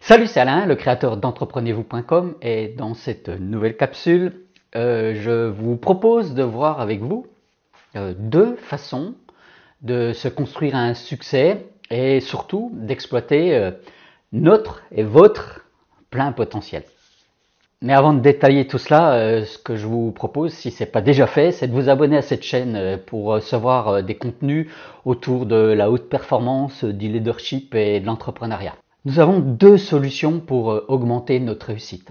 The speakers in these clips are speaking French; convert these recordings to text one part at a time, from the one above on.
Salut, c'est Alain, le créateur d'entreprenez-vous.com, et dans cette nouvelle capsule, je vous propose de voir avec vous deux façons de se construire un succès et surtout d'exploiter notre et votre plein potentiel. Mais avant de détailler tout cela, ce que je vous propose, si ce n'est pas déjà fait, c'est de vous abonner à cette chaîne pour recevoir des contenus autour de la haute performance, du leadership et de l'entrepreneuriat. Nous avons deux solutions pour augmenter notre réussite.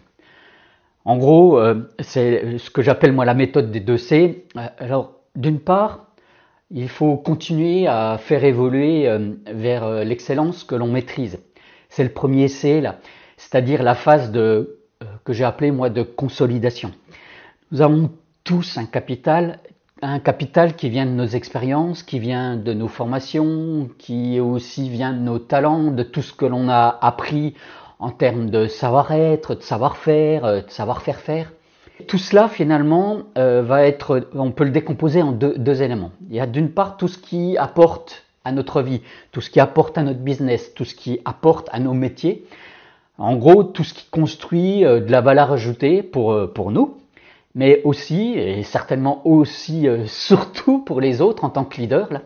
En gros, c'est ce que j'appelle moi la méthode des 2C. Alors, d'une part, il faut continuer à faire évoluer vers l'excellence que l'on maîtrise. C'est le premier C, là, c'est-à-dire la phase que j'ai appelée moi de consolidation. Nous avons tous un capital qui vient de nos expériences, qui vient de nos formations, qui aussi vient de nos talents, de tout ce que l'on a appris en termes de savoir-être, de savoir-faire, de savoir-faire faire. Tout cela finalement on peut le décomposer en deux éléments. Il y a d'une part tout ce qui apporte à notre vie, tout ce qui apporte à notre business, tout ce qui apporte à nos métiers. En gros, tout ce qui construit de la valeur ajoutée pour nous, mais aussi, et certainement aussi, surtout pour les autres en tant que leader, là.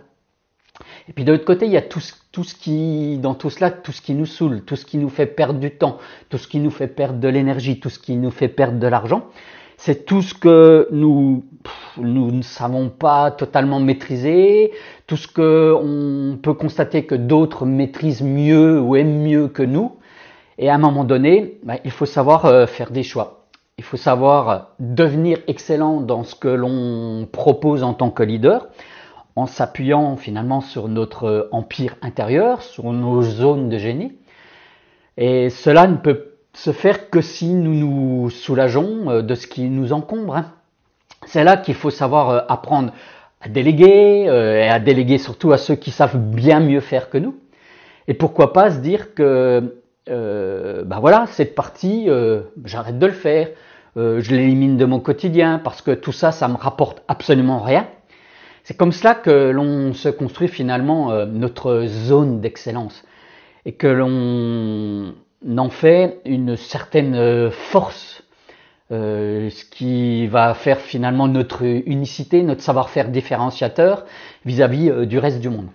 Et puis de l'autre côté, il y a tout ce qui, dans tout cela, tout ce qui nous saoule, tout ce qui nous fait perdre du temps, tout ce qui nous fait perdre de l'énergie, tout ce qui nous fait perdre de l'argent. C'est tout ce que nous ne savons pas totalement maîtriser, tout ce que on peut constater que d'autres maîtrisent mieux ou aiment mieux que nous. Et à un moment donné, il faut savoir faire des choix. Il faut savoir devenir excellent dans ce que l'on propose en tant que leader, en s'appuyant finalement sur notre empire intérieur, sur nos zones de génie. Et cela ne peut se faire que si nous nous soulageons de ce qui nous encombre. C'est là qu'il faut savoir apprendre à déléguer, et à déléguer surtout à ceux qui savent bien mieux faire que nous. Et pourquoi pas se dire que voilà, cette partie, j'arrête de le faire, je l'élimine de mon quotidien parce que tout ça, ça me rapporte absolument rien. C'est comme cela que l'on se construit finalement notre zone d'excellence et que l'on en fait une certaine force, ce qui va faire finalement notre unicité, notre savoir-faire différenciateur vis-à-vis du reste du monde.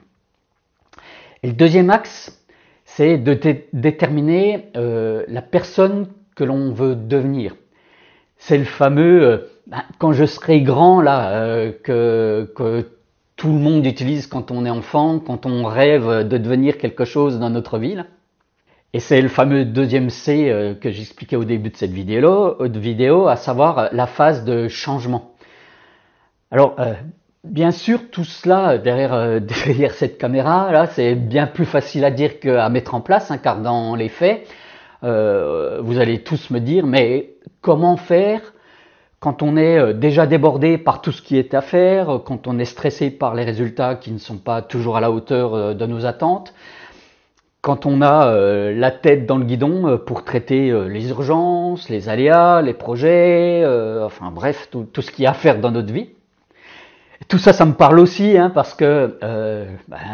Et le deuxième axe, c'est de déterminer la personne que l'on veut devenir. C'est le fameux quand je serai grand là que tout le monde utilise quand on est enfant, quand on rêve de devenir quelque chose dans notre vie. Là. Et c'est le fameux deuxième C que j'expliquais au début de cette vidéo, à savoir la phase de changement. Alors bien sûr, tout cela derrière cette caméra, là, c'est bien plus facile à dire qu'à mettre en place, car dans les faits, vous allez tous me dire, mais comment faire quand on est déjà débordé par tout ce qui est à faire, quand on est stressé par les résultats qui ne sont pas toujours à la hauteur de nos attentes, quand on a la tête dans le guidon pour traiter les urgences, les aléas, les projets, enfin bref, tout ce qu'il y a à faire dans notre vie. Tout ça, ça me parle aussi, parce que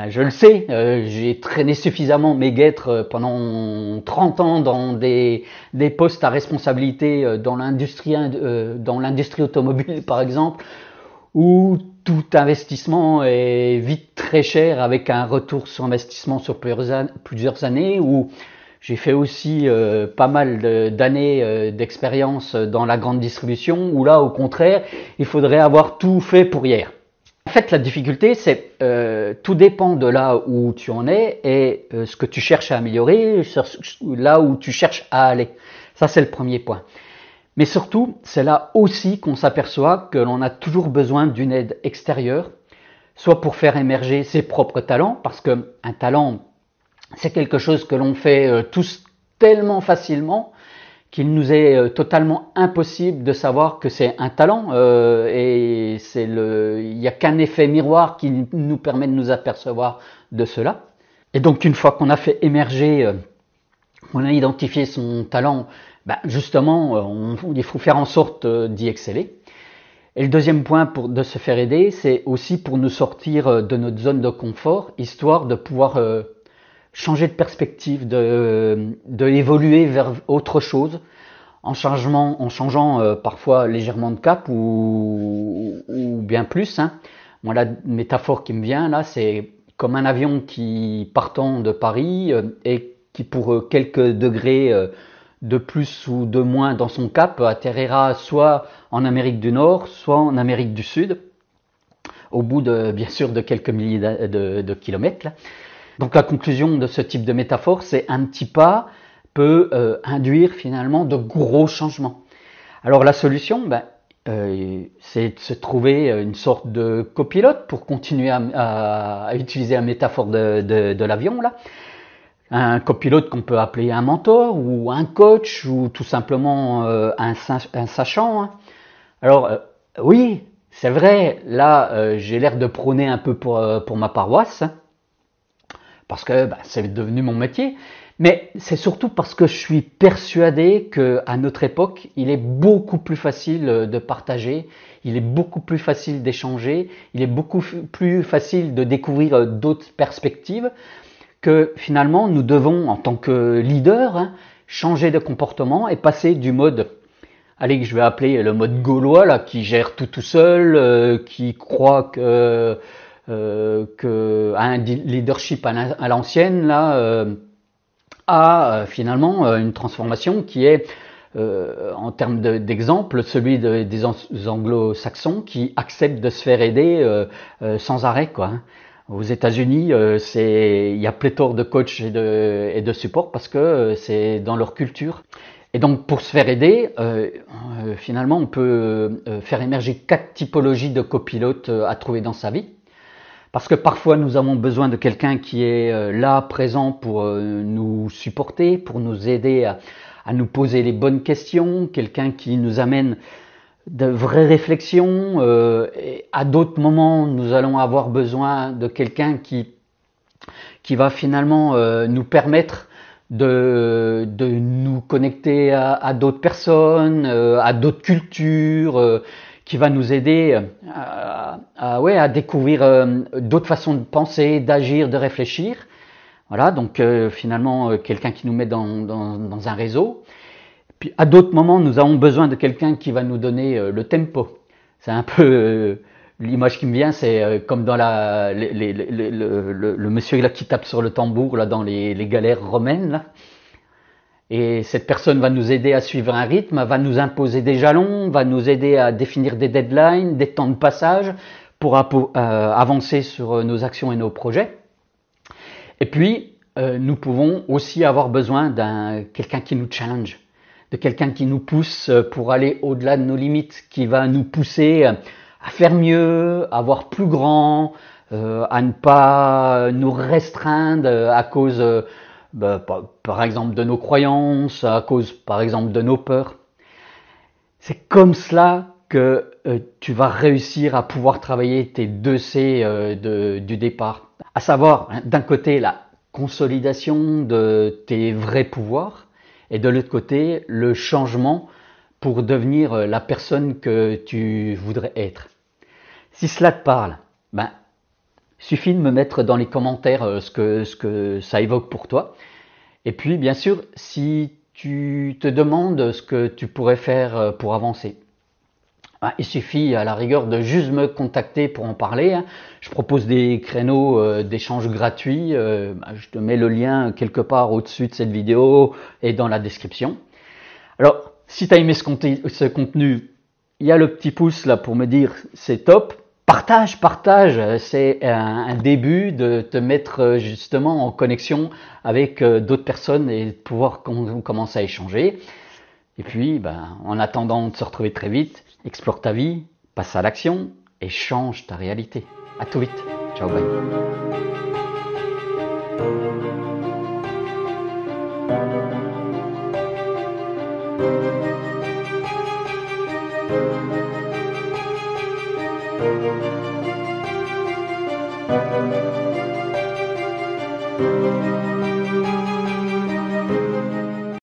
je le sais, j'ai traîné suffisamment mes guêtres pendant 30 ans dans des postes à responsabilité dans l'industrie automobile, par exemple, où tout investissement est vite très cher avec un retour sur investissement sur plusieurs années, où j'ai fait aussi pas mal d'années d'expérience dans la grande distribution, où là, au contraire, il faudrait avoir tout fait pour hier. En fait, la difficulté, c'est tout dépend de là où tu en es et ce que tu cherches à améliorer, là où tu cherches à aller. Ça, c'est le premier point. Mais surtout, c'est là aussi qu'on s'aperçoit que l'on a toujours besoin d'une aide extérieure, soit pour faire émerger ses propres talents, parce qu'un talent, c'est quelque chose que l'on fait tous tellement facilement qu'il nous est totalement impossible de savoir que c'est un talent et il n'y a qu'un effet miroir qui nous permet de nous apercevoir de cela. Et donc une fois qu'on a fait émerger, on a identifié son talent, justement il faut faire en sorte d'y exceller. Et le deuxième point de se faire aider, c'est aussi pour nous sortir de notre zone de confort, histoire de pouvoir changer de perspective, de évoluer vers autre chose, en changeant parfois légèrement de cap ou bien plus. Hein. Moi, la métaphore qui me vient là, c'est comme un avion qui partant de Paris et qui pour quelques degrés de plus ou de moins dans son cap atterrira soit en Amérique du Nord, soit en Amérique du Sud, au bout de bien sûr de quelques milliers de kilomètres. Là. Donc la conclusion de ce type de métaphore, c'est un petit pas peut induire finalement de gros changements. Alors la solution, c'est de se trouver une sorte de copilote pour continuer à utiliser la métaphore de l'avion là. Un copilote qu'on peut appeler un mentor ou un coach ou tout simplement un sachant. Hein. Alors oui, c'est vrai, là j'ai l'air de prôner un peu pour ma paroisse, hein, parce que c'est devenu mon métier, mais c'est surtout parce que je suis persuadé qu'à notre époque, il est beaucoup plus facile de partager, il est beaucoup plus facile d'échanger, il est beaucoup plus facile de découvrir d'autres perspectives, que finalement nous devons en tant que leader hein, changer de comportement et passer du mode, allez que je vais appeler le mode gaulois là, qui gère tout seul, qui croit que un leadership à l'ancienne là a finalement une transformation qui est en termes d'exemple celui des anglo-saxons qui acceptent de se faire aider sans arrêt quoi. Hein. Aux États-Unis, il y a pléthore de coachs et de supports parce que c'est dans leur culture. Et donc, pour se faire aider, finalement, on peut faire émerger 4 typologies de copilotes à trouver dans sa vie. Parce que parfois, nous avons besoin de quelqu'un qui est là, présent pour nous supporter, pour nous aider à nous poser les bonnes questions, quelqu'un qui nous amène de vraies réflexions. Et à d'autres moments, nous allons avoir besoin de quelqu'un qui va finalement nous permettre de nous connecter à d'autres personnes, à d'autres cultures, qui va nous aider à découvrir d'autres façons de penser, d'agir, de réfléchir. Voilà, donc finalement quelqu'un qui nous met dans un réseau. Puis à d'autres moments, nous avons besoin de quelqu'un qui va nous donner le tempo. C'est un peu l'image qui me vient, c'est comme dans le monsieur là qui tape sur le tambour là dans les galères romaines là. Et cette personne va nous aider à suivre un rythme, va nous imposer des jalons, va nous aider à définir des deadlines, des temps de passage pour avancer sur nos actions et nos projets. Et puis nous pouvons aussi avoir besoin quelqu'un qui nous challenge, de quelqu'un qui nous pousse pour aller au-delà de nos limites, qui va nous pousser à faire mieux, à voir plus grand, à ne pas nous restreindre à cause, par exemple, de nos croyances, à cause, par exemple, de nos peurs. C'est comme cela que tu vas réussir à pouvoir travailler tes 2 C du départ. À savoir, d'un côté, la consolidation de tes vrais pouvoirs, et de l'autre côté, le changement pour devenir la personne que tu voudrais être. Si cela te parle, suffit de me mettre dans les commentaires ce que ça évoque pour toi. Et puis, bien sûr, si tu te demandes ce que tu pourrais faire pour avancer, il suffit à la rigueur de juste me contacter pour en parler. Hein. Je propose des créneaux d'échange gratuits. Je te mets le lien quelque part au-dessus de cette vidéo et dans la description. Alors, si tu as aimé ce contenu, il y a le petit pouce là pour me dire c'est top. Partage. C'est un début de te mettre justement en connexion avec d'autres personnes et de pouvoir commencer à échanger. Et puis, en attendant de se retrouver très vite, explore ta vie, passe à l'action et change ta réalité. À tout vite. Ciao, bye. Thank you.